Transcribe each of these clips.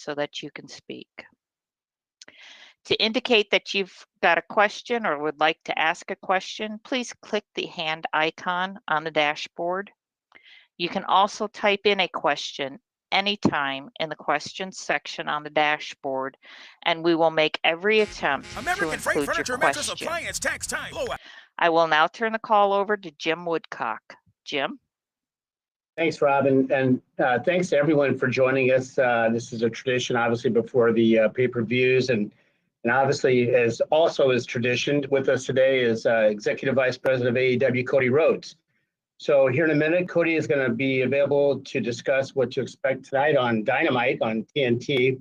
so that you can speak. To indicate that you've got a question or would like to ask a question, please click the hand icon on the dashboard. You can also type in a question anytime in the questions section on the dashboard, and we will make every attempt to include your question. I will now turn the call over to Jim Woodcock. Jim? Thanks, Robin, and thanks to everyone for joining us. This is a tradition, obviously, before the pay-per-views, and obviously, as also is tradition with us today is Executive Vice President of AEW, Cody Rhodes. So here in a minute, Cody is going to be available to discuss what to expect tonight on Dynamite on TNT,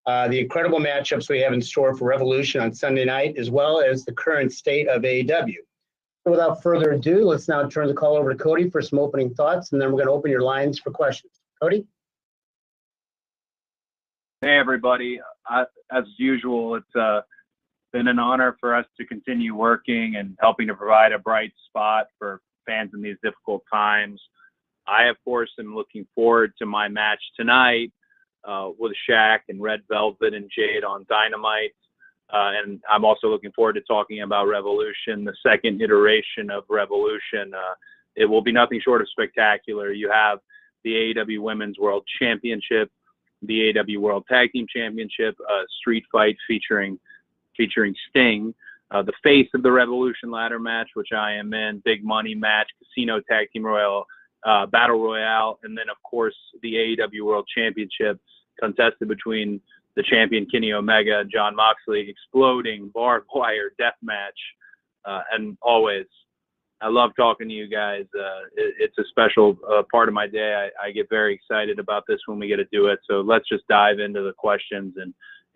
the incredible matchups we have in store for Revolution on Sunday night, as well as the current state of AEW. So without further ado, let's now turn the call over to Cody for some opening thoughts, and then we're going to open your lines for questions. Cody? Hey, everybody. As usual, it's been an honor for us to continue working and helping to provide a bright spot for fans in these difficult times. I, of course, am looking forward to my match tonight with Shaq and Red Velvet and Jade on Dynamite. And I'm also looking forward to talking about Revolution, the second iteration of Revolution. It will be nothing short of spectacular. You have the AEW Women's World Championship, the AEW World Tag Team Championship, a street fight featuring Sting, the face of the Revolution ladder match, which I am in, big money match, Casino Tag Team Battle Royale, and then, of course, the AEW World Championship contested between the champion Kenny Omega and Jon Moxley, exploding barbed wire death match. And always, I love talking to you guys. It's a special part of my day. I get very excited about this when we get to do it. So let's just dive into the questions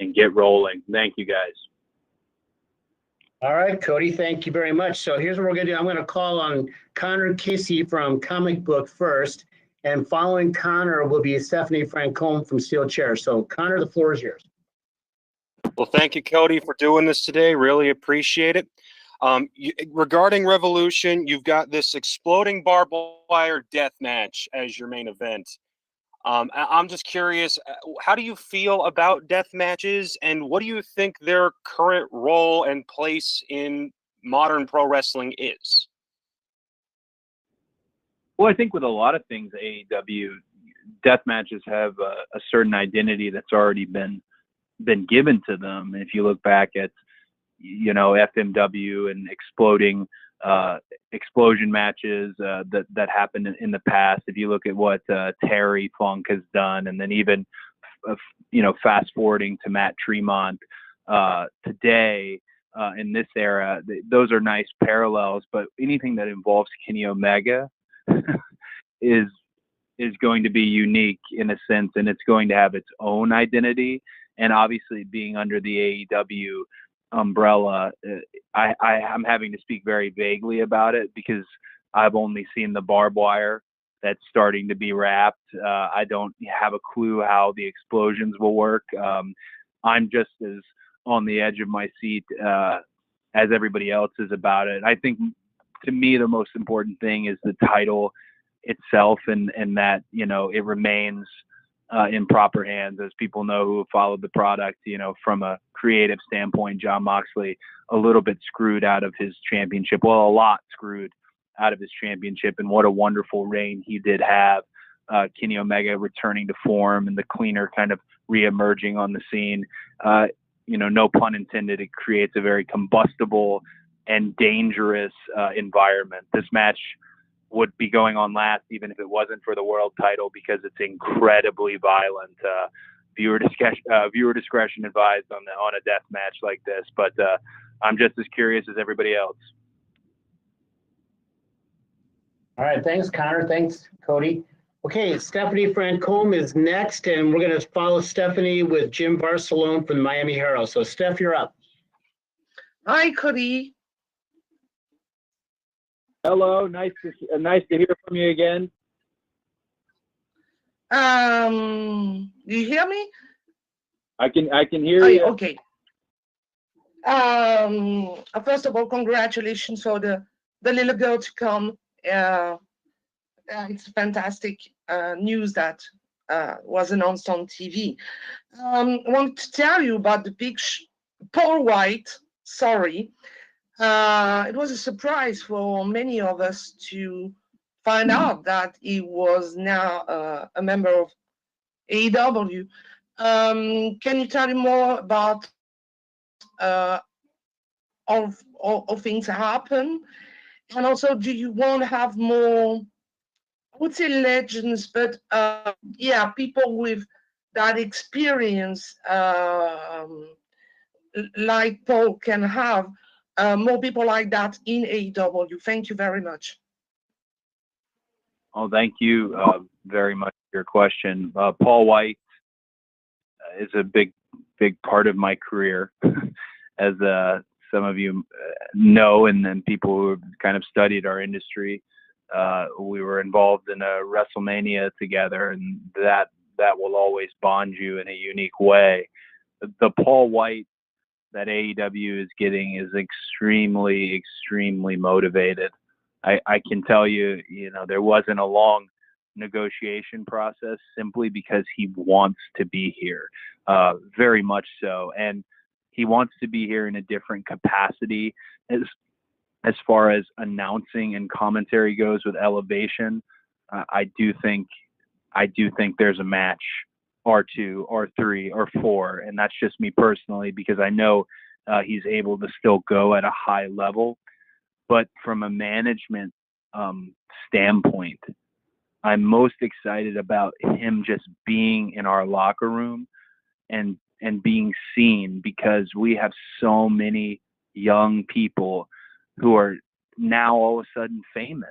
and get rolling. Thank you, guys. All right, Cody, thank you very much. So here's what we're going to do. I'm going to call on Connor Casey from Comic Book first. And following Connor will be Stephanie Francome from Steel Chair. So, Connor, the floor is yours. Well, thank you, Cody, for doing this today. Really appreciate it. Regarding Revolution, you've got this exploding barbed wire death match as your main event. I'm just curious, how do you feel about death matches, and what do you think their current role and place in modern pro wrestling is? Well, I think with a lot of things, AEW, death matches have a certain identity that's already been given to them. If you look back at, FMW and explosion matches that happened in the past, if you look at what Terry Funk has done, and then even, fast forwarding to Matt Tremont today in this era, those are nice parallels. But anything that involves Kenny Omega is going to be unique in a sense, and it's going to have its own identity. And obviously, being under the AEW umbrella, I'm having to speak very vaguely about it because I've only seen the barbed wire that's starting to be wrapped. I don't have a clue how the explosions will work. I'm just as on the edge of my seat as everybody else is about it. I think, to me, the most important thing is the title itself, and that, it remains in proper hands. As people know who have followed the product, from a creative standpoint, Jon Moxley a little bit screwed out of his championship. Well, a lot screwed out of his championship, and what a wonderful reign he did have. Kenny Omega returning to form and the cleaner kind of reemerging on the scene. No pun intended, it creates a very combustible and dangerous environment. This match would be going on last even if it wasn't for the world title, because it's incredibly violent. Viewer discretion advised on a death match like this, but I'm just as curious as everybody else. All right, thanks, Connor. Thanks, Cody. Okay, Stephanie Francome is next, and we're going to follow Stephanie with Jim Barcelone from the Miami Herald. So, Steph, you're up. Hi, Cody. Hello, nice to hear from you again. Do you hear me? I can hear you. Okay. First of all, congratulations for the little girl to come. It's fantastic news that was announced on TV. I want to tell you about the big Paul White. Sorry, it was a surprise for many of us to find out that he was now a member of AEW. Can you tell me more about all things happen? And also, do you want to have more, I would say legends, but yeah, people with that experience like Paul can have, more people like that in AEW? Thank you very much. Oh, thank you very much for your question. Paul White is a big part of my career, as some of you know, and then people who have kind of studied our industry. We were involved in a WrestleMania together, and that will always bond you in a unique way. The Paul White that AEW is getting is extremely motivated. I can tell you, there wasn't a long negotiation process, simply because he wants to be here, very much so. And he wants to be here in a different capacity as far as announcing and commentary goes with Elevation. I do think there's a match or 2 or 3 or 4, and that's just me personally, because I know he's able to still go at a high level. But from a management standpoint, I'm most excited about him just being in our locker room and being seen, because we have so many young people who are now all of a sudden famous.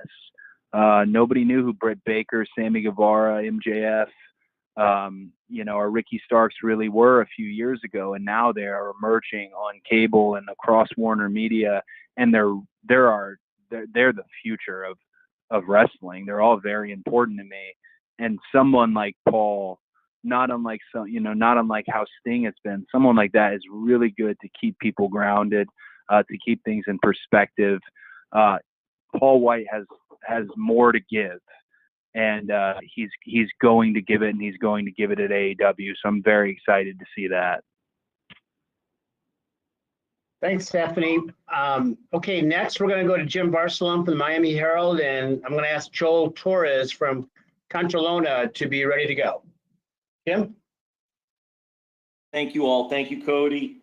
Nobody knew who Britt Baker, Sammy Guevara, MJF, or Ricky Starks really were a few years ago, and now they are emerging on cable and across Warner Media, and they're the future of wrestling. They're all very important to me, and someone like Paul, not unlike how Sting has been, someone like that is really good to keep people grounded, to keep things in perspective. Paul White has more to give, and he's going to give it, and he's going to give it at AEW. So I'm very excited to see that. Thanks, Stephanie. Okay, next we're going to go to Jim Barcelona from the Miami Herald, and I'm going to ask Joel Torres from Contralona to be ready to go. Jim? Thank you all. Thank you, Cody.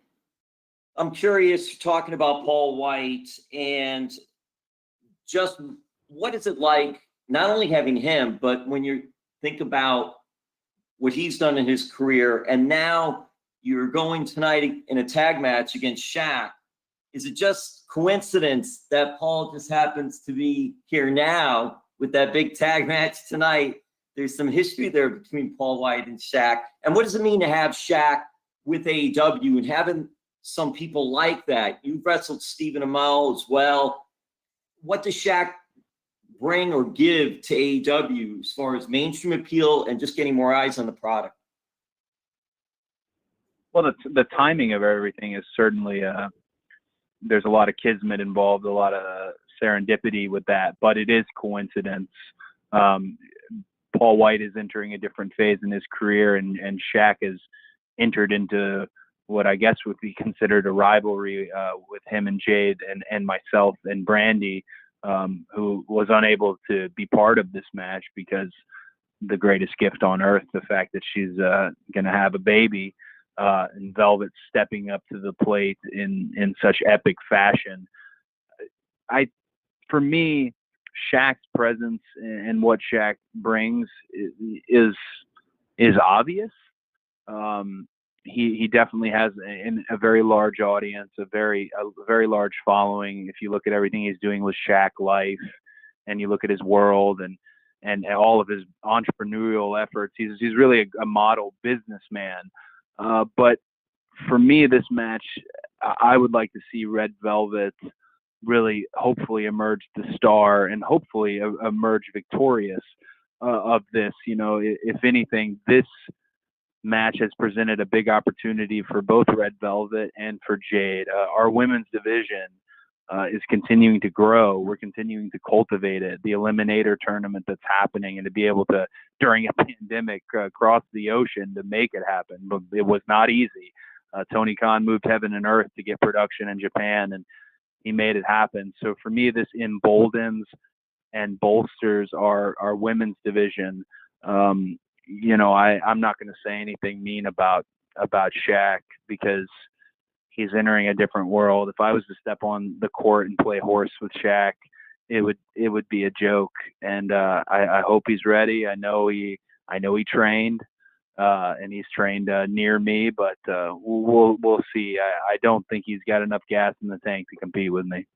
I'm curious, talking about Paul White, and just what is it like, not only having him, but when you think about what he's done in his career, and now you're going tonight in a tag match against Shaq. Is it just coincidence that Paul just happens to be here now with that big tag match tonight? There's some history there between Paul White and Shaq. And what does it mean to have Shaq with AEW and having some people like that? You've wrestled Stephen Amell as well. What does Shaq bring or give to AEW as far as mainstream appeal and just getting more eyes on the product? Well, the timing of everything is certainly, there's a lot of kismet involved, a lot of serendipity with that, but it is coincidence. Paul White is entering a different phase in his career, and Shaq has entered into what I guess would be considered a rivalry with him and Jade and myself and Brandy, who was unable to be part of this match because the greatest gift on earth, the fact that she's going to have a baby, and Velvet stepping up to the plate in such epic fashion. For me, Shaq's presence and what Shaq brings is obvious. He definitely has a very large audience, a very large following. If you look at everything he's doing with Shaq Life, and you look at his world and all of his entrepreneurial efforts, he's really a model businessman. But for me, this match, I would like to see Red Velvet really hopefully emerge the star and hopefully emerge victorious of this. If anything, this match has presented a big opportunity for both Red Velvet and for Jade. Our women's division is continuing to grow. We're continuing to cultivate it. The Eliminator tournament that's happening, and to be able to, during a pandemic, cross the ocean to make it happen. But it was not easy. Tony Khan moved heaven and earth to get production in Japan, and he made it happen. So for me, this emboldens and bolsters our women's division. I'm not going to say anything mean about Shaq, because he's entering a different world. If I was to step on the court and play horse with Shaq, it would be a joke. And I hope he's ready. I know he trained, and he's trained near me, but we'll see. I don't think he's got enough gas in the tank to compete with me.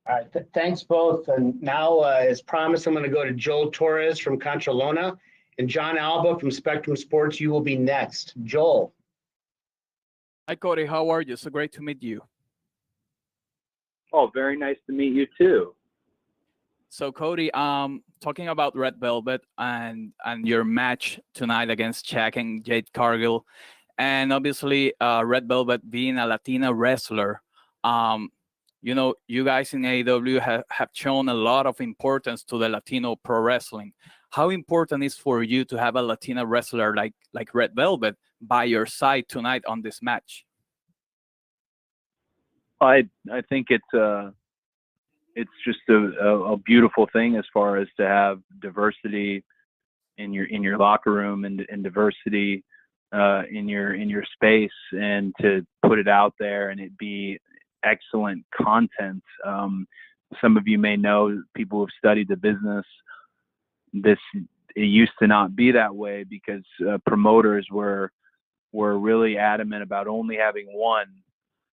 All right, thanks both. And now, as promised, I'm going to go to Joel Torres from Contralona, and John Alba from Spectrum Sports. You will be next. Joel. Hi, Cody. How are you? So great to meet you. Oh, very nice to meet you too. So, Cody, talking about Red Velvet and your match tonight against Shaq and Jade Cargill, and obviously Red Velvet being a Latina wrestler, you guys in AEW have shown a lot of importance to the Latino pro wrestling. How important is for you to have a Latina wrestler like Red Velvet by your side tonight on this match? I think it's just a beautiful thing as far as to have diversity in your locker room and diversity in your space, and to put it out there and it be excellent content. Some of you may know, people who have studied the business, it used to not be that way, because promoters were really adamant about only having one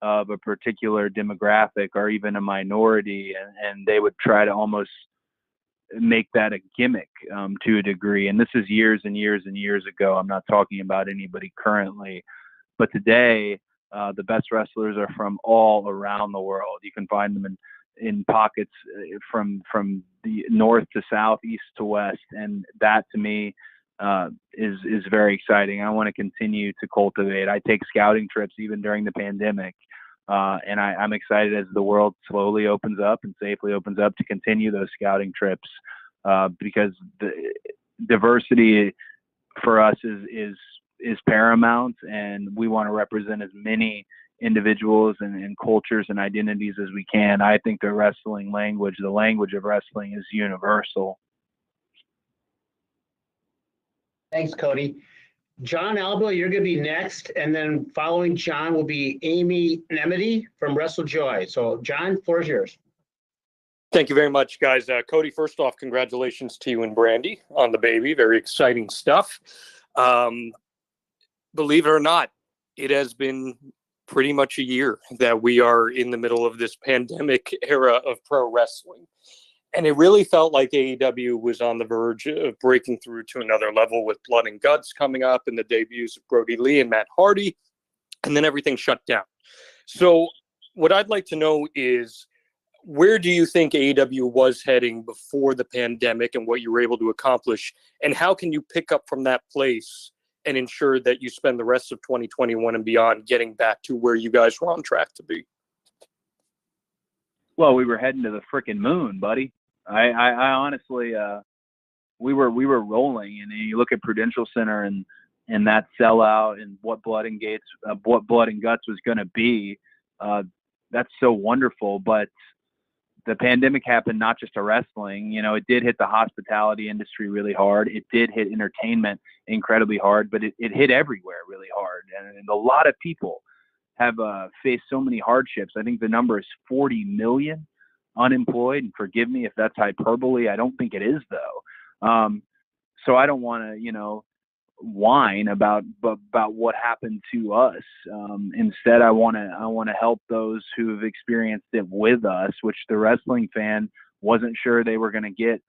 of a particular demographic or even a minority, and they would try to almost make that a gimmick to a degree. And this is years and years and years ago. I'm not talking about anybody currently, but today the best wrestlers are from all around the world. You can find them in pockets from the north to south, east to west, and that to me is very exciting. I want to continue to cultivate. I take scouting trips even during the pandemic, and I'm excited as the world slowly opens up and safely opens up to continue those scouting trips, because the diversity for us is paramount, and we want to represent as many individuals and cultures and identities as we can. I think the language of wrestling is universal. Thanks, Cody. John Alba, you're going to be next, and then following John will be Amy Nemedy from WrestleJoy. So, John, floor is yours. Thank you very much, guys. Cody, first off, congratulations to you and Brandy on the baby. Very exciting stuff. Believe it or not, it has been pretty much a year that we are in the middle of this pandemic era of pro wrestling. And it really felt like AEW was on the verge of breaking through to another level, with Blood and Guts coming up and the debuts of Brody Lee and Matt Hardy, and then everything shut down. So what I'd like to know is, where do you think AEW was heading before the pandemic and what you were able to accomplish? And how can you pick up from that place and ensure that you spend the rest of 2021 and beyond getting back to where you guys were on track to be? Well, we were heading to the frickin' moon, buddy. I honestly, we were rolling, and you look at Prudential Center and that sellout and what Blood and Guts was going to be. That's so wonderful. But the pandemic happened not just to wrestling. It did hit the hospitality industry really hard. It did hit entertainment incredibly hard, but it hit everywhere really hard. And a lot of people have faced so many hardships. I think the number is 40 million unemployed, and forgive me if that's hyperbole. I don't think it is, though. So I don't want to, whine about what happened to us. Instead, I want to help those who have experienced it with us, which the wrestling fan wasn't sure they were going to get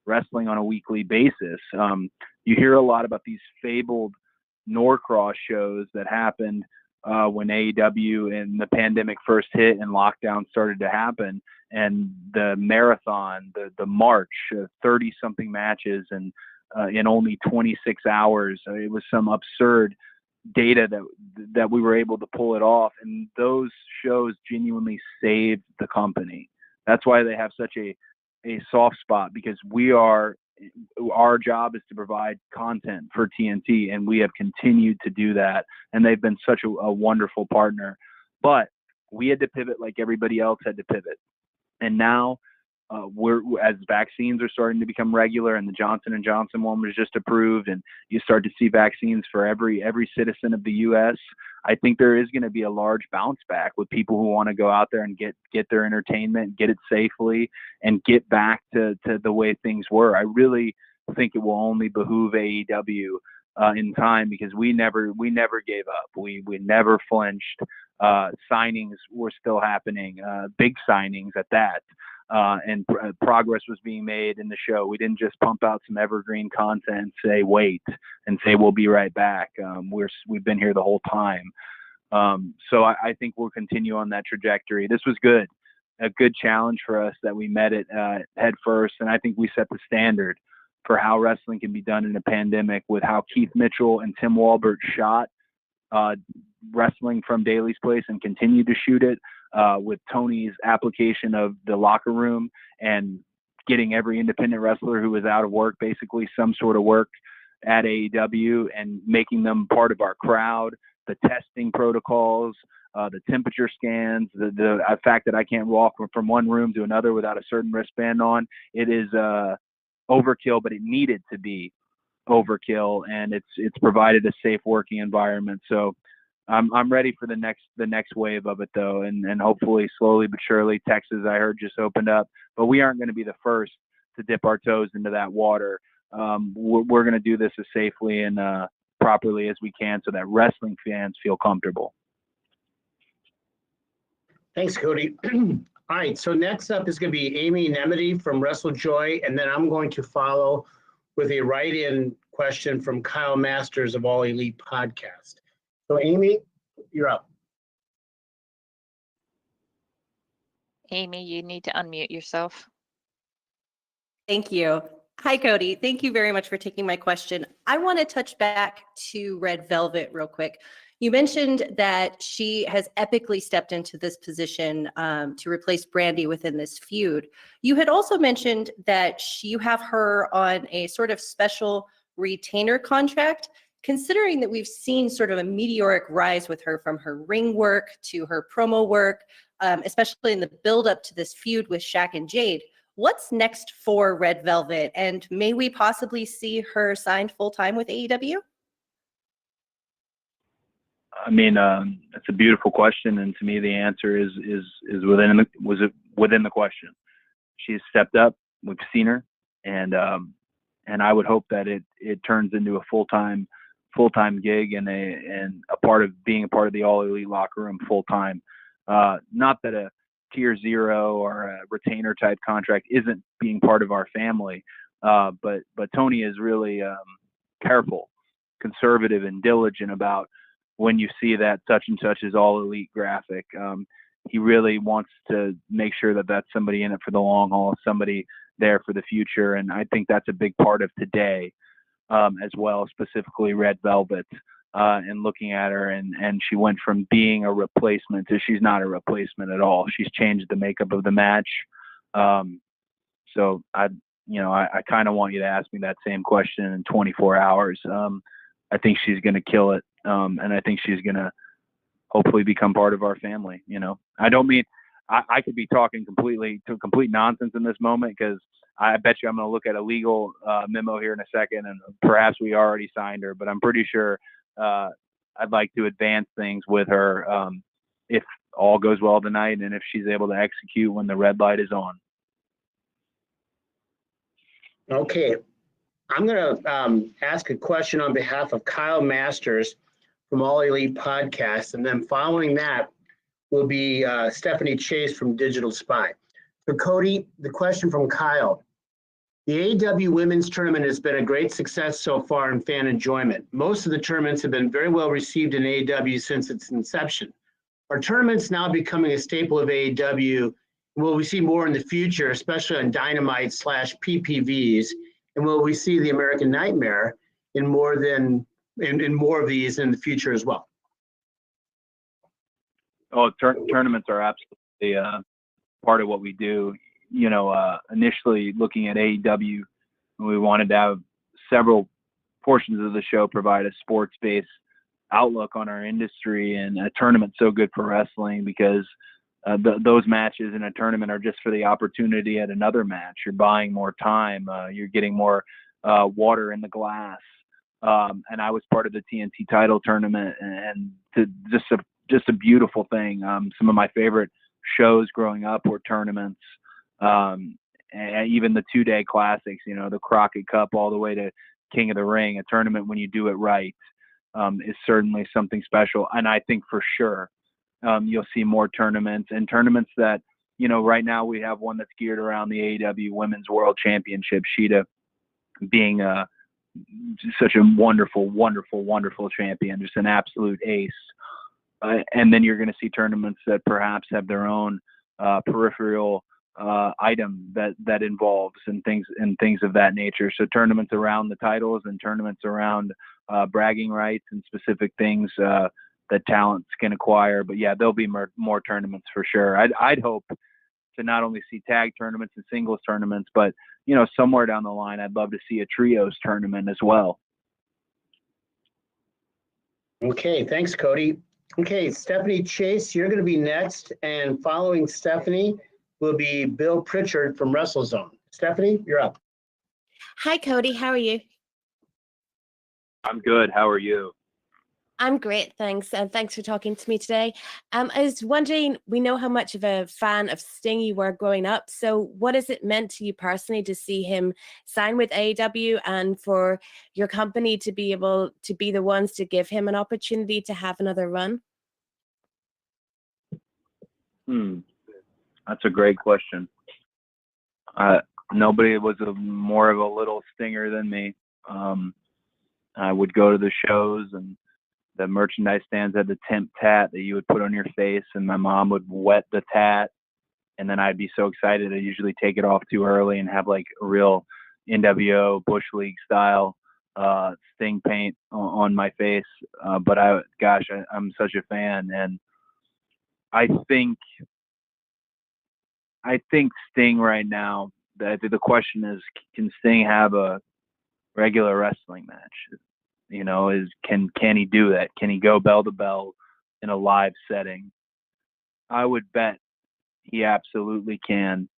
wrestling on a weekly basis. You hear a lot about these fabled Norcross shows that happened when AEW and the pandemic first hit and lockdown started to happen, and the marathon, the march, 30-something matches, and in only 26 hours. It was some absurd data that we were able to pull it off, and those shows genuinely saved the company. That's why they have such a soft spot, because our job is to provide content for TNT, and we have continued to do that, and they've been such a wonderful partner. But we had to pivot like everybody else had to pivot, and now as vaccines are starting to become regular, and the Johnson & Johnson one was just approved, and you start to see vaccines for every citizen of the U.S., I think there is going to be a large bounce back with people who want to go out there and get their entertainment, get it safely, and get back to the way things were. I really think it will only behoove AEW in time, because we never gave up. We never flinched. Signings were still happening, big signings at that. And progress was being made in the show. We didn't just pump out some evergreen content, say wait, and say we'll be right back. We've been here the whole time. So I think we'll continue on that trajectory. This was good, a good challenge for us that we met it head first, and I think we set the standard for how wrestling can be done in a pandemic, with how Keith Mitchell and Tim Walbert shot wrestling from Daly's Place and continued to shoot it, with Tony's application of the locker room and getting every independent wrestler who was out of work basically some sort of work at AEW, and making them part of our crowd, the testing protocols, the temperature scans, the fact that I can't walk from one room to another without a certain wristband on. It is overkill, but it needed to be overkill, and it's provided a safe working environment. So I'm ready for the next wave of it, though, and hopefully slowly but surely. Texas, I heard, just opened up, but we aren't going to be the first to dip our toes into that water. We're going to do this as safely and properly as we can, so that wrestling fans feel comfortable. Thanks, Cody. All right, so next up is going to be Amy Nemedy from WrestleJoy, and then I'm going to follow with a write-in question from Kyle Masters of All Elite Podcast. So Amy, you're up. Amy, you need to unmute yourself. Thank you. Hi, Cody. Thank you very much for taking my question. I want to touch back to Red Velvet real quick. You mentioned that she has epically stepped into this position to replace Brandy within this feud. You had also mentioned that you have her on a sort of special retainer contract. Considering that we've seen sort of a meteoric rise with her, from her ring work to her promo work, especially in the build up to this feud with Shaq and Jade, what's next for Red Velvet? And may we possibly see her signed full-time with AEW? I mean, it's a beautiful question, and to me, the answer is within the question. She's stepped up. We've seen her, and I would hope that it turns into a full-time gig and a part of being a part of the All Elite locker room full-time. Not that a tier 0 or a retainer type contract isn't being part of our family, but Tony is really careful, conservative, and diligent about when you see that such and such is All Elite graphic. He really wants to make sure that that's somebody in it for the long haul, somebody there for the future, and I think that's a big part of today. As well, specifically Red Velvet, and looking at her, and she went from being a replacement to she's not a replacement at all. She's changed the makeup of the match. So I kind of want you to ask me that same question in 24 hours. I think she's going to kill it, and I think she's going to hopefully become part of our family. I don't mean I could be talking complete nonsense in this moment, because I bet you I'm going to look at a legal memo here in a second, and perhaps we already signed her, but I'm pretty sure I'd like to advance things with her if all goes well tonight, and if she's able to execute when the red light is on. Okay. I'm going to ask a question on behalf of Kyle Masters from All Elite Podcast, and then following that will be Stephanie Chase from Digital Spy. So Cody, the question from Kyle. The AEW Women's Tournament has been a great success so far in fan enjoyment. Most of the tournaments have been very well received in AEW since its inception. Are tournaments now becoming a staple of AEW? Will we see more in the future, especially on Dynamite/PPVs? And will we see the American Nightmare in more than in more of these in the future as well. Oh, tournaments are absolutely part of what we do. You know, initially looking at AEW, we wanted to have several portions of the show provide a sports-based outlook on our industry, and a tournament's so good for wrestling because those matches in a tournament are just for the opportunity at another match. You're buying more time. You're getting more water in the glass. And I was part of the TNT title tournament, and just a beautiful thing. Some of my favorite shows growing up were tournaments, and even the 2-day classics, you know, the Crockett Cup all the way to King of the Ring. A tournament, when you do it right, is certainly something special. And I think for sure you'll see more tournaments, and tournaments that, you know, right now we have one that's geared around the AEW Women's World Championship, Sheeta being such a wonderful, wonderful, wonderful champion, just an absolute ace. And then you're going to see tournaments that perhaps have their own peripheral item that involves and things of that nature. So tournaments around the titles and tournaments around bragging rights and specific things that talents can acquire. But yeah, there'll be more tournaments for sure. I'd hope to not only see tag tournaments and singles tournaments, but, you know, somewhere down the line, I'd love to see a trios tournament as well. Okay, thanks, Cody. Okay, Stephanie Chase, you're going to be next, and following Stephanie will be Bill Pritchard from WrestleZone. Stephanie, you're up. Hi, Cody. How are you? I'm good. How are you? I'm great, thanks. And thanks for talking to me today. I was wondering, we know how much of a fan of Sting you were growing up. So what has it meant to you personally to see him sign with AEW and for your company to be able to be the ones to give him an opportunity to have another run? That's a great question. Nobody was more of a little stinger than me. I would go to the shows, and the merchandise stands had the temp tat that you would put on your face, and my mom would wet the tat, and then I'd be so excited. I'd usually take it off too early and have like a real NWO Bush League style Sting paint on my face. But I'm such a fan, and I think Sting right now, the question is, can Sting have a regular wrestling match? You know, can he do that? Can he go bell to bell in a live setting? I would bet he absolutely can.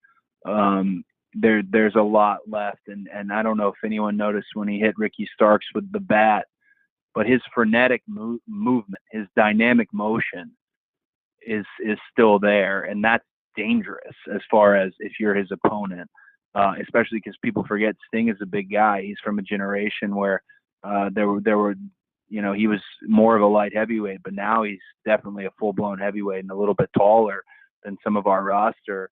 There's a lot left, and I don't know if anyone noticed when he hit Ricky Starks with the bat, but his frenetic movement, his dynamic motion is still there, and that's dangerous as far as if you're his opponent, especially because people forget Sting is a big guy. He's from a generation where there were, you know, he was more of a light heavyweight, but now he's definitely a full-blown heavyweight and a little bit taller than some of our roster.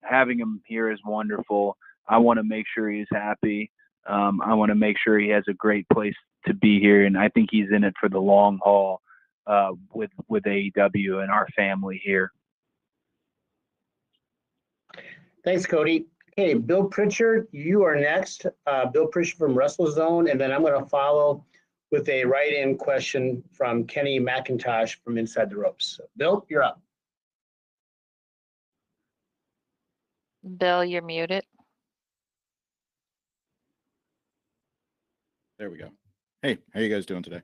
Having him here is wonderful. I want to make sure he's happy. I want to make sure he has a great place to be here, and I think he's in it for the long haul with AEW and our family here. Thanks, Cody. Okay, Bill Pritchard, you are next. Bill Pritchard from WrestleZone, and then I'm going to follow with a write-in question from Kenny McIntosh from Inside the Ropes. Bill, you're up. Bill, you're muted. There we go. Hey, how you guys doing today?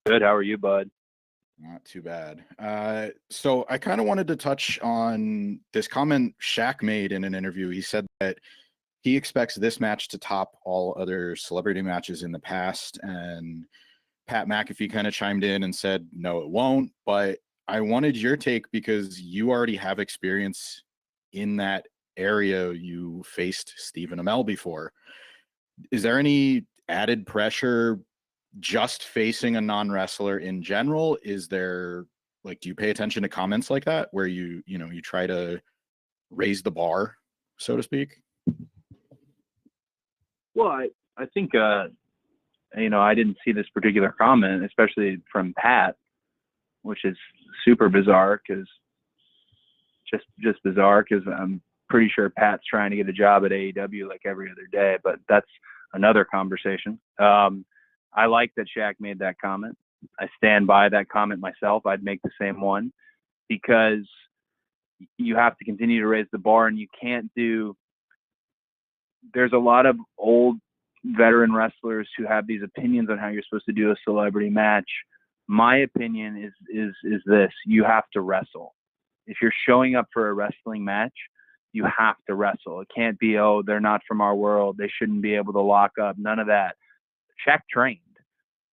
Good. How are you, bud? Not too bad. So I kind of wanted to touch on this comment Shaq made in an interview. He said that he expects this match to top all other celebrity matches in the past. And Pat McAfee kind of chimed in and said, no, it won't. But I wanted your take because you already have experience in that area. You faced Stephen Amell before. Is there any added pressure just facing a non-wrestler in general? Is there, like, do you pay attention to comments like that where you try to raise the bar, so to speak? Well, I think I didn't see this particular comment, especially from Pat, which is super bizarre because I'm pretty sure Pat's trying to get a job at AEW like every other day, but that's another conversation. I like that Shaq made that comment. I stand by that comment myself. I'd make the same one, because you have to continue to raise the bar, and you can't do. There's a lot of old veteran wrestlers who have these opinions on how you're supposed to do a celebrity match. My opinion is this: you have to wrestle. If you're showing up for a wrestling match, you have to wrestle. It can't be, oh, they're not from our world, they shouldn't be able to lock up. None of that. Shaq trained.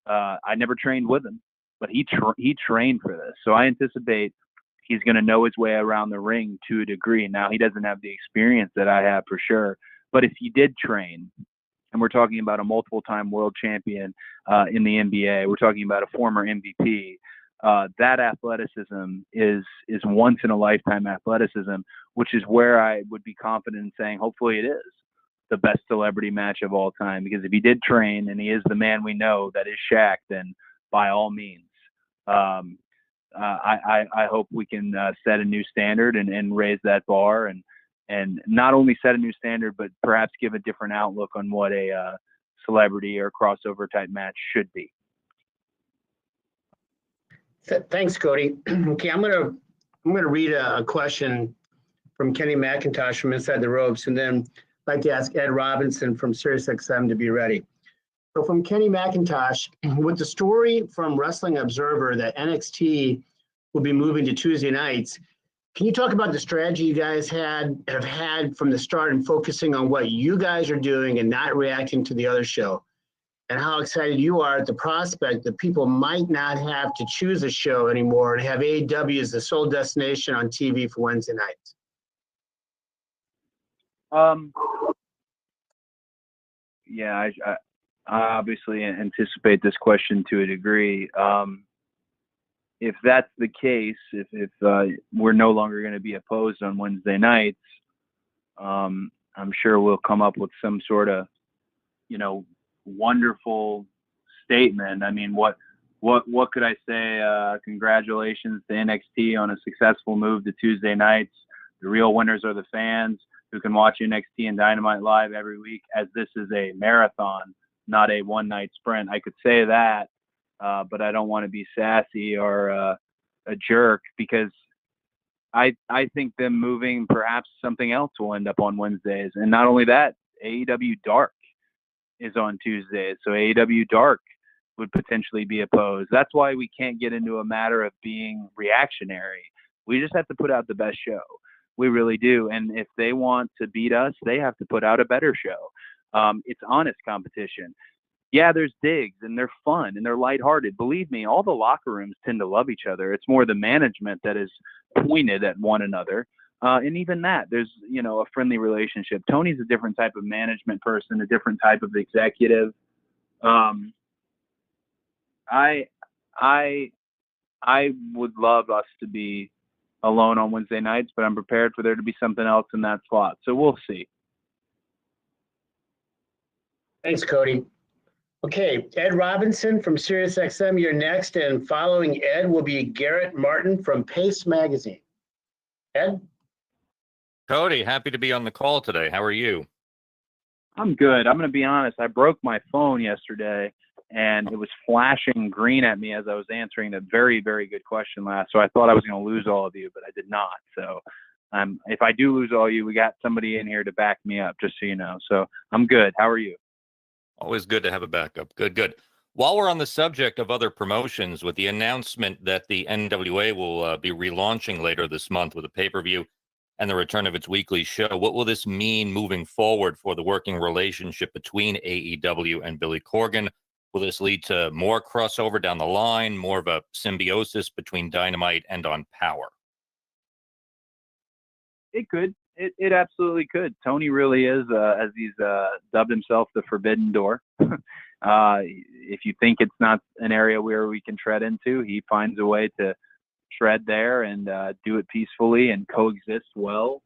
I never trained with him, but he trained for this. So I anticipate he's going to know his way around the ring to a degree. Now, he doesn't have the experience that I have for sure, but if he did train, and we're talking about a multiple-time world champion in the NBA, we're talking about a former MVP, that athleticism is once-in-a-lifetime athleticism, which is where I would be confident in saying, hopefully it is the best celebrity match of all time. Because if he did train and he is the man we know that is Shaq, then by all means, I hope we can set a new standard and raise that bar, and not only set a new standard, but perhaps give a different outlook on what a celebrity or crossover type match should be. Thanks, Cody. Okay, I'm gonna read a question from Kenny McIntosh from Inside the Ropes, and then I'd like to ask Ed Robinson from SiriusXM to be ready. So from Kenny McIntosh, with the story from Wrestling Observer that NXT will be moving to Tuesday nights, can you talk about the strategy you guys have had from the start and focusing on what you guys are doing and not reacting to the other show? And how excited you are at the prospect that people might not have to choose a show anymore and have AEW as the sole destination on TV for Wednesday nights? Yeah, I obviously anticipate this question to a degree. If that's the case, if we're no longer going to be opposed on Wednesday nights, I'm sure we'll come up with some sort of, wonderful statement. I mean, what could I say? Congratulations to NXT on a successful move to Tuesday nights. The real winners are the fans who can watch NXT and Dynamite live every week, as this is a marathon, not a one-night sprint. I could say that, but I don't want to be sassy or a jerk, because I think them moving, perhaps something else will end up on Wednesdays. And not only that, AEW Dark is on Tuesdays, so AEW Dark would potentially be opposed. That's why we can't get into a matter of being reactionary. We just have to put out the best show. We really do. And if they want to beat us, they have to put out a better show. It's honest competition. Yeah, there's digs, and they're fun, and they're lighthearted. Believe me, all the locker rooms tend to love each other. It's more the management that is pointed at one another. And even that, there's, a friendly relationship. Tony's a different type of management person, a different type of executive. I would love us to be alone on Wednesday nights, but I'm prepared for there to be something else in that slot. So we'll see. Thanks, Cody. Okay, Ed Robinson from SiriusXM, you're next, and following Ed will be Garrett Martin from Pace Magazine. Ed? Cody, happy to be on the call today. How are you? I'm good. I'm going to be honest. I broke my phone yesterday, and it was flashing green at me as I was answering that very, very good question last. So I thought I was going to lose all of you, but I did not. So if I do lose all you, we got somebody in here to back me up, just so you know. So I'm good. How are you? Always good to have a backup. Good. While we're on the subject of other promotions, with the announcement that the NWA will be relaunching later this month with a pay-per-view and the return of its weekly show, what will this mean moving forward for the working relationship between AEW and Billy Corgan? Will this lead to more crossover down the line, more of a symbiosis between Dynamite and on Power? It could. It absolutely could. Tony really is, as he's dubbed himself, the forbidden door. If you think it's not an area where we can tread into, he finds a way to tread there and do it peacefully and coexist well.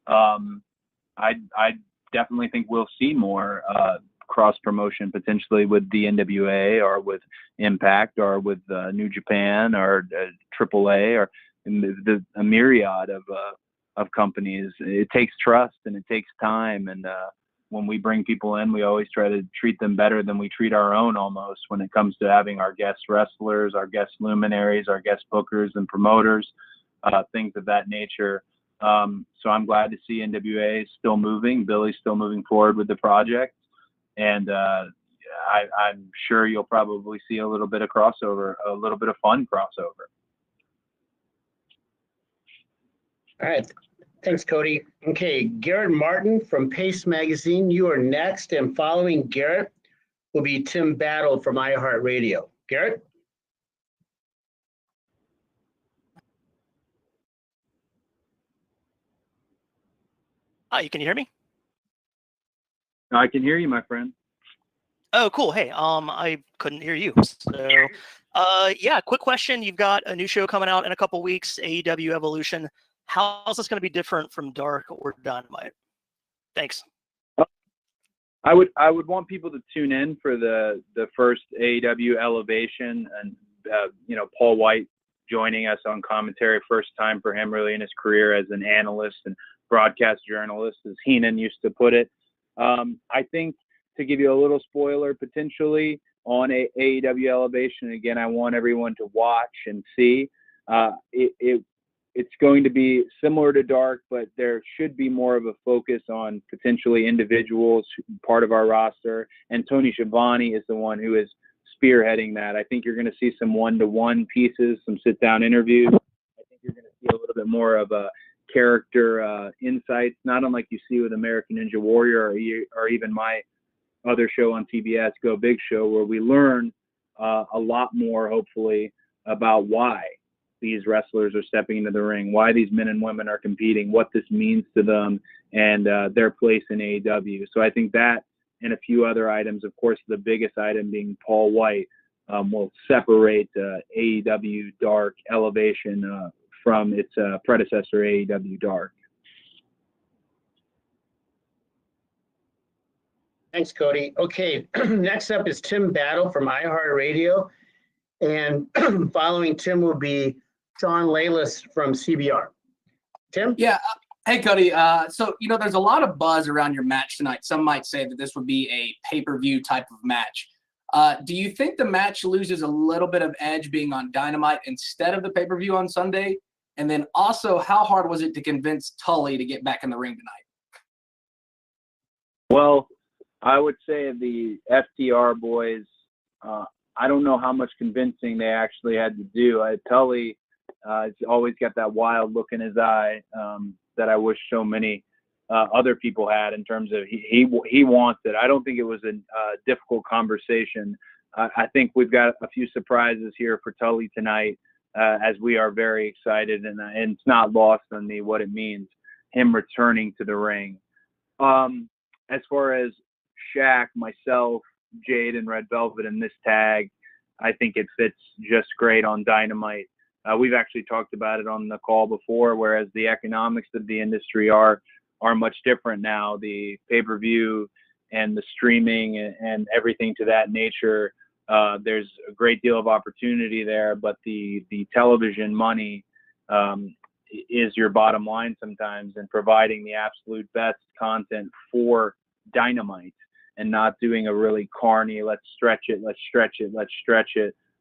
I definitely think we'll see more cross promotion potentially with the NWA or with Impact or with New Japan or AAA or a myriad of companies. It takes trust and it takes time, and when we bring people in, we always try to treat them better than we treat our own almost when it comes to having our guest wrestlers, our guest luminaries, our guest bookers and promoters, things of that nature. So I'm glad to see NWA still moving. Billy's still moving forward with the project. And I'm sure you'll probably see a little bit of crossover, a little bit of fun crossover. All right. Thanks, Cody. Okay, Garrett Martin from Pace Magazine, you are next. And following Garrett will be Tim Battle from iHeartRadio. Garrett? Hi, can you hear me? I can hear you, my friend. Oh, cool. Hey, I couldn't hear you. So, yeah, quick question. You've got a new show coming out in a couple weeks, AEW Evolution. How's this going to be different from Dark or Dynamite? Thanks. I would want people to tune in for the first AEW Elevation, and Paul White joining us on commentary, first time for him really in his career as an analyst and broadcast journalist, as Heenan used to put it. I think, to give you a little spoiler potentially on AEW Elevation, again, I want everyone to watch and see. It's going to be similar to Dark, but there should be more of a focus on potentially individuals, part of our roster. And Tony Schiavone is the one who is spearheading that. I think you're going to see some one-to-one pieces, some sit-down interviews. I think you're going to see a little bit more of a character insights, not unlike you see with American Ninja Warrior or even my other show on TBS, Go Big Show, where we learn a lot more, hopefully, about why these wrestlers are stepping into the ring, why these men and women are competing, what this means to them, and their place in AEW. So I think that and a few other items, of course, the biggest item being Paul White, will separate AEW Dark Elevation from its predecessor, AEW Dark. Thanks, Cody. Okay, next up is Tim Battle from iHeartRadio. And following Tim will be Sean Layless from CBR. Tim? Yeah. Hey, Cody. So, there's a lot of buzz around your match tonight. Some might say that this would be a pay-per-view type of match. Do you think the match loses a little bit of edge being on Dynamite instead of the pay-per-view on Sunday? And then also, how hard was it to convince Tully to get back in the ring tonight? Well, I would say the FTR boys, I don't know how much convincing they actually had to do. Tully has always got that wild look in his eye that I wish so many other people had, in terms of he wants it. I don't think it was a difficult conversation. I think we've got a few surprises here for Tully tonight, as we are very excited, and it's not lost on me what it means, him returning to the ring. As far as Shaq, myself, Jade, and Red Velvet in this tag, I think it fits just great on Dynamite. We've actually talked about it on the call before, whereas the economics of the industry are much different now. The pay-per-view and the streaming and everything to that nature, there's a great deal of opportunity there, but the television money is your bottom line sometimes, and providing the absolute best content for Dynamite and not doing a really carny, let's stretch it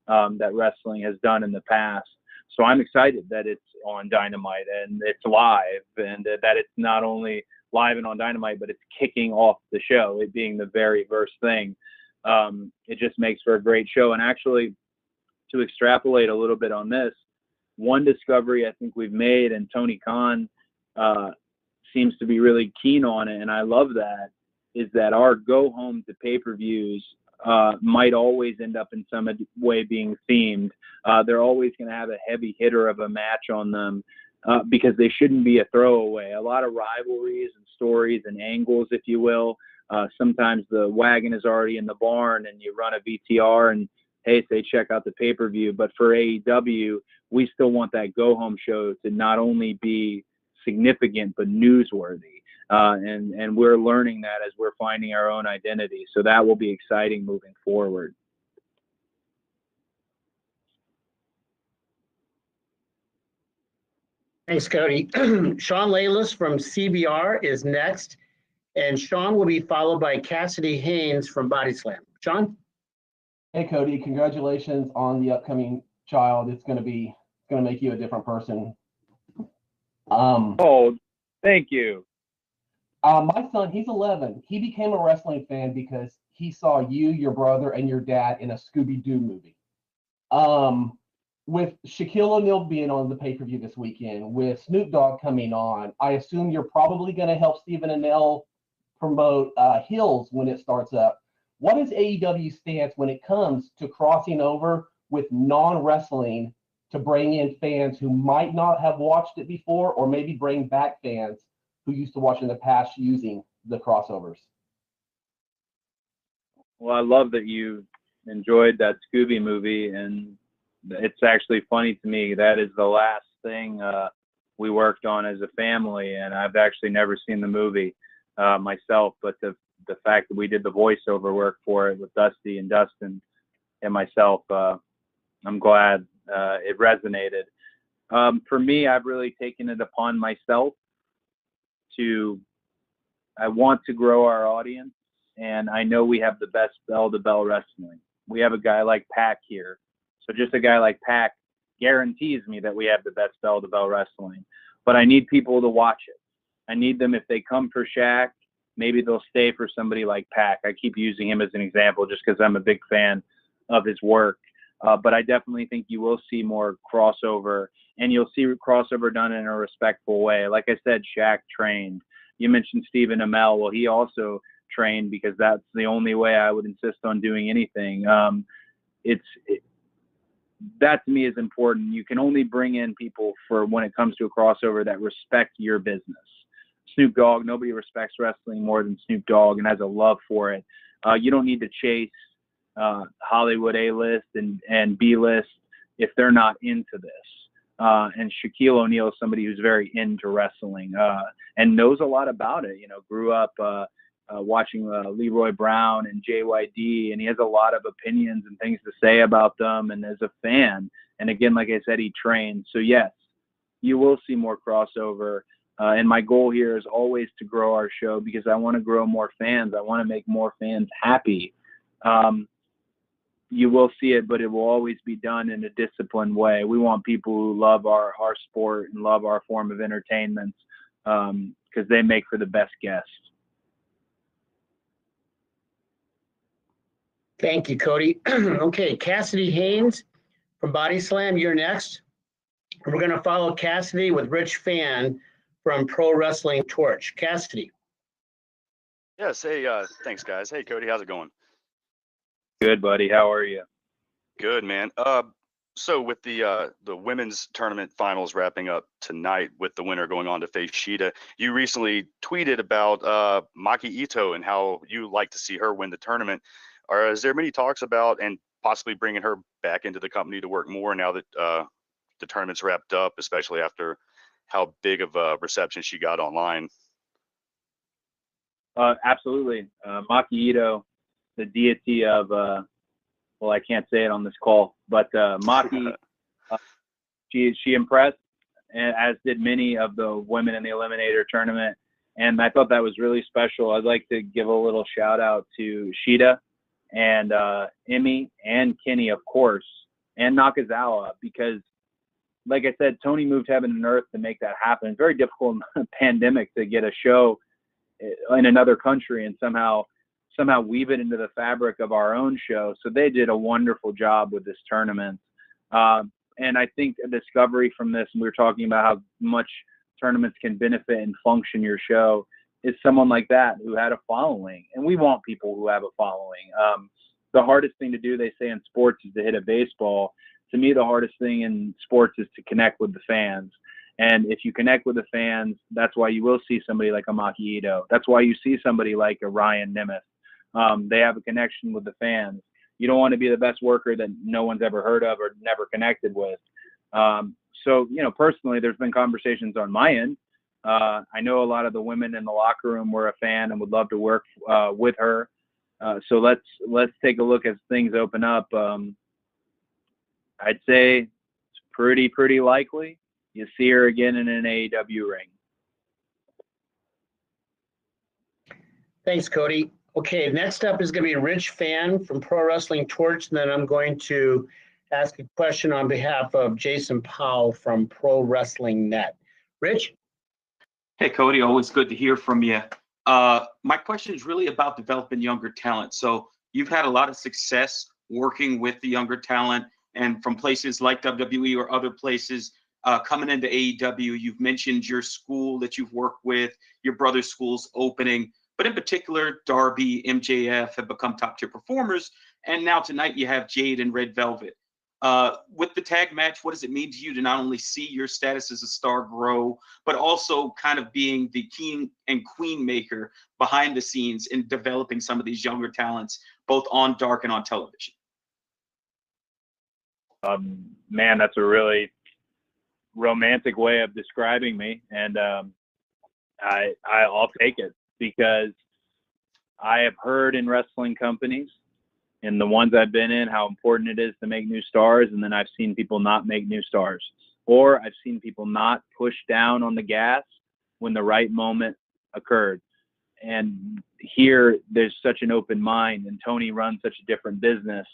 that wrestling has done in the past. So I'm excited that it's on Dynamite and it's live, and that it's not only live and on Dynamite, but it's kicking off the show, it being the very first thing. It just makes for a great show. And actually, to extrapolate a little bit on this, one discovery I think we've made, and Tony Khan seems to be really keen on it, and I love that, is that our go home to pay-per-views might always end up in some way being themed. They're always going to have a heavy hitter of a match on them, because they shouldn't be a throwaway. A lot of rivalries and stories and angles, if you will. Sometimes the wagon is already in the barn and you run a VTR and, hey, say, check out the pay-per-view. But for AEW, we still want that go-home show to not only be significant, but newsworthy. And we're learning that as we're finding our own identity. So that will be exciting moving forward. Thanks, Cody. Sean Layless from CBR is next. And Sean will be followed by Cassidy Haynes from Body Slam. Sean? Hey, Cody, congratulations on the upcoming child. It's going to make you a different person. Oh, thank you. My son, he's 11. He became a wrestling fan because he saw you, your brother, and your dad in a Scooby-Doo movie. With Shaquille O'Neal being on the pay-per-view this weekend, with Snoop Dogg coming on, I assume you're probably going to help Stephen Amell promote Hills when it starts up. What is AEW's stance when it comes to crossing over with non-wrestling to bring in fans who might not have watched it before, or maybe bring back fans who used to watch in the past using the crossovers? Well, I love that you enjoyed that Scooby movie, and it's actually funny to me. That is the last thing we worked on as a family, and I've actually never seen the movie myself, but the fact that we did the voiceover work for it with Dusty and Dustin and myself, I'm glad it resonated. For me, I've really taken it upon myself I want to grow our audience, and I know we have the best bell-to-bell wrestling. We have a guy like Pac here. So just a guy like Pac guarantees me that we have the best bell-to-bell wrestling. But I need people to watch it. I need them, if they come for Shaq, maybe they'll stay for somebody like Pac. I keep using him as an example just because I'm a big fan of his work. But I definitely think you will see more crossover, and you'll see crossover done in a respectful way. Like I said, Shaq trained. You mentioned Stephen Amell. Well, he also trained, because that's the only way I would insist on doing anything. That to me is important. You can only bring in people for when it comes to a crossover that respect your business. Snoop Dogg, nobody respects wrestling more than Snoop Dogg and has a love for it. You don't need to chase Hollywood A-list and B-list if they're not into this. And Shaquille O'Neal is somebody who's very into wrestling and knows a lot about it. Grew up watching Leroy Brown and JYD, and he has a lot of opinions and things to say about them, and as a fan. And again, like I said, he trained. So yes, you will see more crossover. And my goal here is always to grow our show, because I want to grow more fans. I want to make more fans happy. You will see it, but it will always be done in a disciplined way. We want people who love our sport and love our form of entertainment, because they make for the best guests. Thank you, Cody. Okay, Cassidy Haynes from Body Slam, you're next. And we're going to follow Cassidy with Rich Fan from Pro Wrestling Torch. Cassidy. Yes. Hey, thanks, guys. Hey, Cody, how's it going? Good, buddy. How are you? Good, man. So with the women's tournament finals wrapping up tonight, with the winner going on to face Shida, you recently tweeted about Maki Ito and how you like to see her win the tournament. Is there many talks about and possibly bringing her back into the company to work more now that the tournament's wrapped up, especially after how big of a reception she got online? Absolutely. Maki Ito, the deity of, well, I can't say it on this call, but Maki, she impressed, as did many of the women in the Eliminator tournament. And I thought that was really special. I'd like to give a little shout out to Shida and Emmy and Kenny, of course, and Nakazawa, because like I said, Tony moved heaven and earth to make that happen. It's very difficult in a pandemic to get a show in another country and somehow weave it into the fabric of our own show. So they did a wonderful job with this tournament. And I think a discovery from this, and we were talking about how much tournaments can benefit and function your show, is someone like that who had a following. And we want people who have a following. The hardest thing to do, they say in sports, is to hit a baseball. To me, the hardest thing in sports is to connect with the fans. And if you connect with the fans, that's why you will see somebody like a Maki Ito. That's why you see somebody like a Ryan Nemeth. They have a connection with the fans. You don't want to be the best worker that no one's ever heard of or never connected with. So, personally, there's been conversations on my end. I know a lot of the women in the locker room were a fan and would love to work with her. So let's take a look as things open up. I'd say it's pretty likely you see her again in an AEW ring. Thanks, Cody. Okay, next up is going to be Rich Fan from Pro Wrestling Torch, and then I'm going to ask a question on behalf of Jason Powell from Pro Wrestling Net. Rich? Hey, Cody, always good to hear from you. My question is really about developing younger talent. So you've had a lot of success working with the younger talent, and from places like WWE or other places coming into AEW. You've mentioned your school that you've worked with, your brother's school's opening, but in particular, Darby, MJF have become top-tier performers, and now tonight you have Jade and Red Velvet. With the tag match, what does it mean to you to not only see your status as a star grow, but also kind of being the king and queen maker behind the scenes in developing some of these younger talents, both on Dark and on television? Man, that's a really romantic way of describing me, and I'll take it, because I have heard in wrestling companies, and the ones I've been in, how important it is to make new stars, and then I've seen people not make new stars, or I've seen people not push down on the gas when the right moment occurred. And here, there's such an open mind, and Tony runs such a different business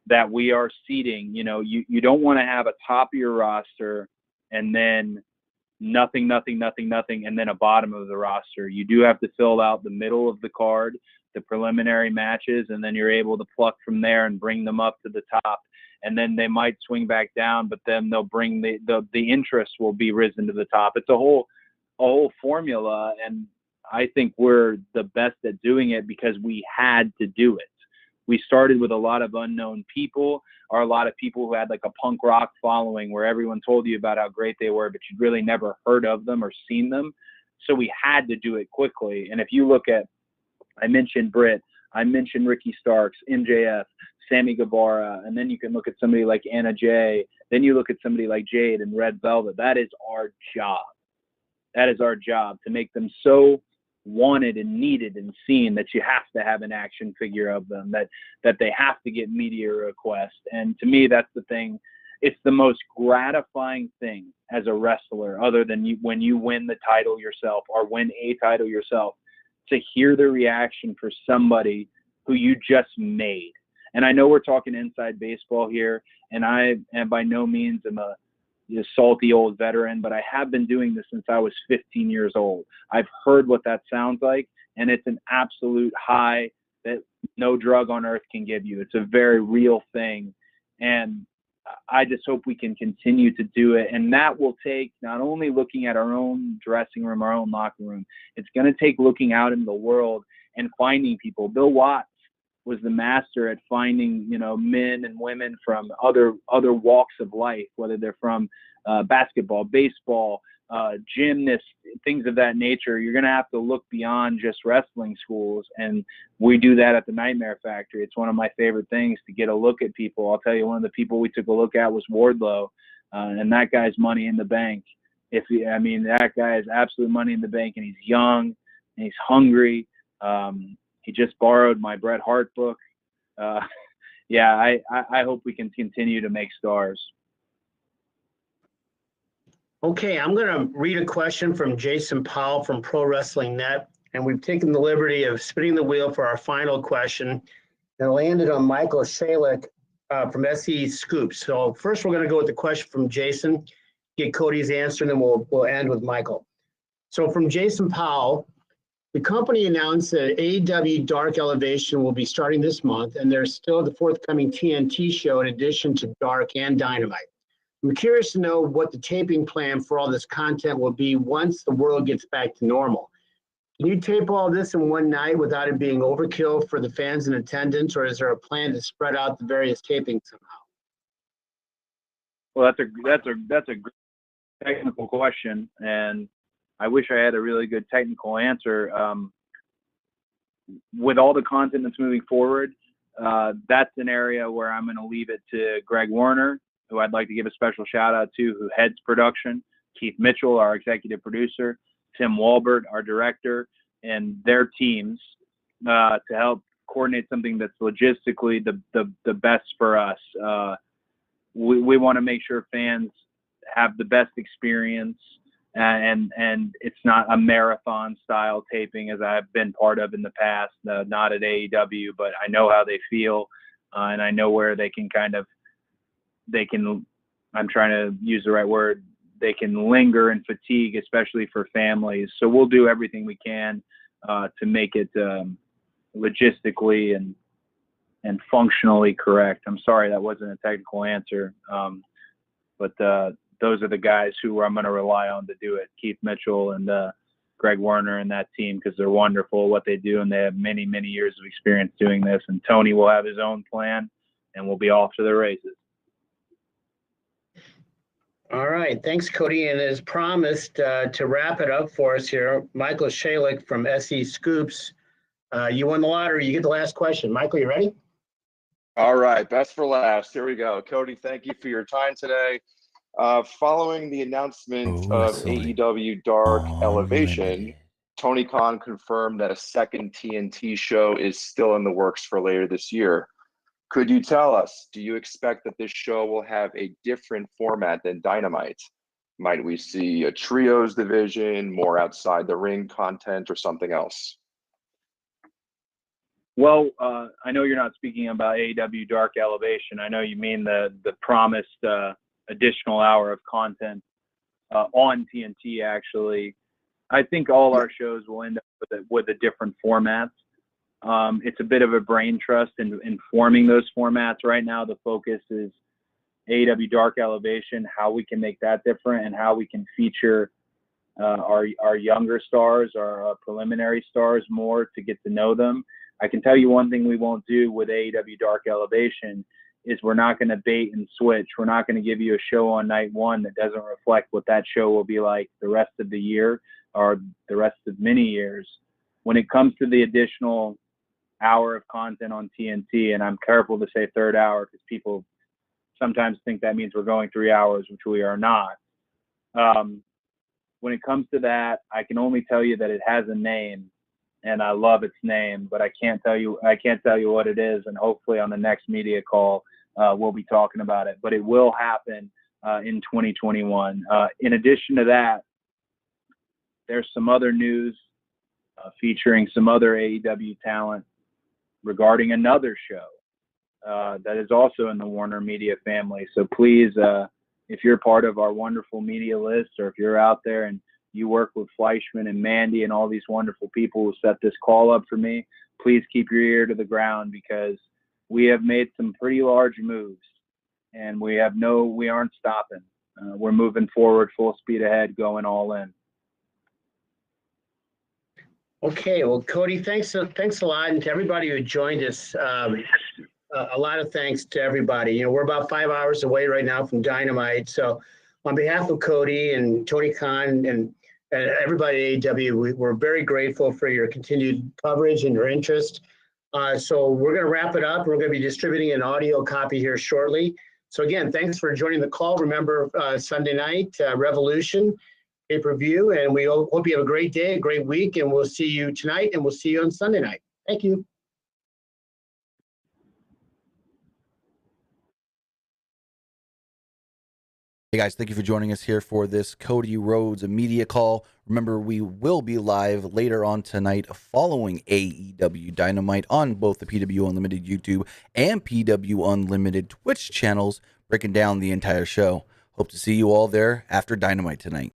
that we are seeding. You know, you don't want to have a top of your roster and then nothing, and then a bottom of the roster. You do have to fill out the middle of the card, the preliminary matches, and then you're able to pluck from there and bring them up to the top. And then they might swing back down, but then they'll bring the interest will be risen to the top. It's a whole formula, and I think we're the best at doing it because we had to do it. We started with a lot of unknown people, or a lot of people who had like a punk rock following where everyone told you about how great they were, but you'd really never heard of them or seen them. So we had to do it quickly. And if you look at, I mentioned Britt, I mentioned Ricky Starks, MJF, Sammy Guevara, and then you can look at somebody like Anna Jay, then you look at somebody like Jade and Red Velvet. That is our job. That is our job, to make them so wanted and needed and seen that you have to have an action figure of them, that they have to get media requests. And to me, that's the thing. It's the most gratifying thing as a wrestler, other than when you win the title yourself or win a title yourself, to hear the reaction for somebody who you just made. And I know we're talking inside baseball here, and I am by no means am a salty old veteran, but I have been doing this since I was 15 years old. I've heard what that sounds like, and it's an absolute high that no drug on earth can give you. It's a very real thing, and I just hope we can continue to do it. And that will take not only looking at our own dressing room, our own locker room, it's going to take looking out in the world and finding people. Bill Watts was the master at finding, men and women from other walks of life, whether they're from basketball, baseball, gymnasts, things of that nature. You're going to have to look beyond just wrestling schools, and we do that at the Nightmare Factory. It's one of my favorite things to get a look at people. I'll tell you, one of the people we took a look at was Wardlow, and that guy's money in the bank. That guy is absolute money in the bank, and he's young, and he's hungry. He just borrowed my Bret Hart book. I hope we can continue to make stars. Okay, I'm going to read a question from Jason Powell from Pro Wrestling Net, and we've taken the liberty of spinning the wheel for our final question, and landed on Michael Salick from SE Scoops. So first, we're going to go with the question from Jason, get Cody's answer, and then we'll end with Michael. So from Jason Powell, the company announced that AEW Dark Elevation will be starting this month, and there's still the forthcoming TNT show in addition to Dark and Dynamite. I'm curious to know what the taping plan for all this content will be once the world gets back to normal. Can you tape all this in one night without it being overkill for the fans in attendance, or is there a plan to spread out the various tapings somehow? Well, that's a great technical question, and I wish I had a really good technical answer. With all the content that's moving forward, that's an area where I'm going to leave it to Greg Warner, who I'd like to give a special shout out to, who heads production, Keith Mitchell, our executive producer, Tim Walbert, our director, and their teams to help coordinate something that's logistically the best for us. We want to make sure fans have the best experience and it's not a marathon style taping as I've been part of in the past, not at AEW, but I know how they feel, and I know where they can I'm trying to use the right word, they can linger and fatigue, especially for families. So we'll do everything we can to make it logistically and functionally correct. I'm sorry that wasn't a technical answer, but those are the guys who I'm going to rely on to do it. Keith Mitchell and Greg Werner and that team, because they're wonderful at what they do, and they have many, many years of experience doing this. And Tony will have his own plan, and we'll be off to the races. All right. Thanks, Cody. And as promised, to wrap it up for us here, Michael Shalik from SE Scoops. You won the lottery. You get the last question. Michael, you ready? All right. Best for last. Here we go. Cody, thank you for your time today. Following the announcement of AEW Dark Elevation, Tony Khan confirmed that a second TNT show is still in the works for later this year. Could you tell us, do you expect that this show will have a different format than Dynamite? Might we see a trios division, more outside the ring content, or something else? Well, I know you're not speaking about AEW Dark Elevation. I know you mean the promised additional hour of content on TNT, actually. I think all our shows will end up with a different format. It's a bit of a brain trust in forming those formats right now. The focus is AEW Dark Elevation, how we can make that different and how we can feature our younger stars, our preliminary stars more to get to know them. I can tell you one thing we won't do with AEW Dark Elevation is we're not going to bait and switch. We're not going to give you a show on night one that doesn't reflect what that show will be like the rest of the year or the rest of many years. When it comes to the additional hour of content on TNT, and I'm careful to say third hour because people sometimes think that means we're going 3 hours, which we are not. When it comes to that, I can only tell you that it has a name, and I love its name, but I can't tell you what it is. And hopefully on the next media call, we'll be talking about it. But it will happen in 2021. In addition to that, there's some other news featuring some other AEW talent regarding another show that is also in the Warner Media family. So please, if you're part of our wonderful media list, or if you're out there and you work with Fleischman and Mandy and all these wonderful people who set this call up for me, please keep your ear to the ground, because we have made some pretty large moves, and we aren't stopping. We're moving forward full speed ahead, going all in. Okay, well, Cody, thanks a lot, and to everybody who joined us, a lot of thanks to everybody. You know, we're about 5 hours away right now from Dynamite, so on behalf of Cody and Tony Khan and everybody at AEW, we're very grateful for your continued coverage and your interest. So we're going to wrap it up. We're going to be distributing an audio copy here shortly. So again, thanks for joining the call. Remember, Sunday night, Revolution pay-per-view, and we hope you have a great day, a great week, and we'll see you tonight, and we'll see you on Sunday night. Thank you. Hey guys, thank you for joining us here for this Cody Rhodes media call. Remember, we will be live later on tonight following AEW Dynamite on both the PWU Unlimited YouTube and PWU Unlimited Twitch channels, breaking down the entire show. Hope to see you all there after Dynamite tonight.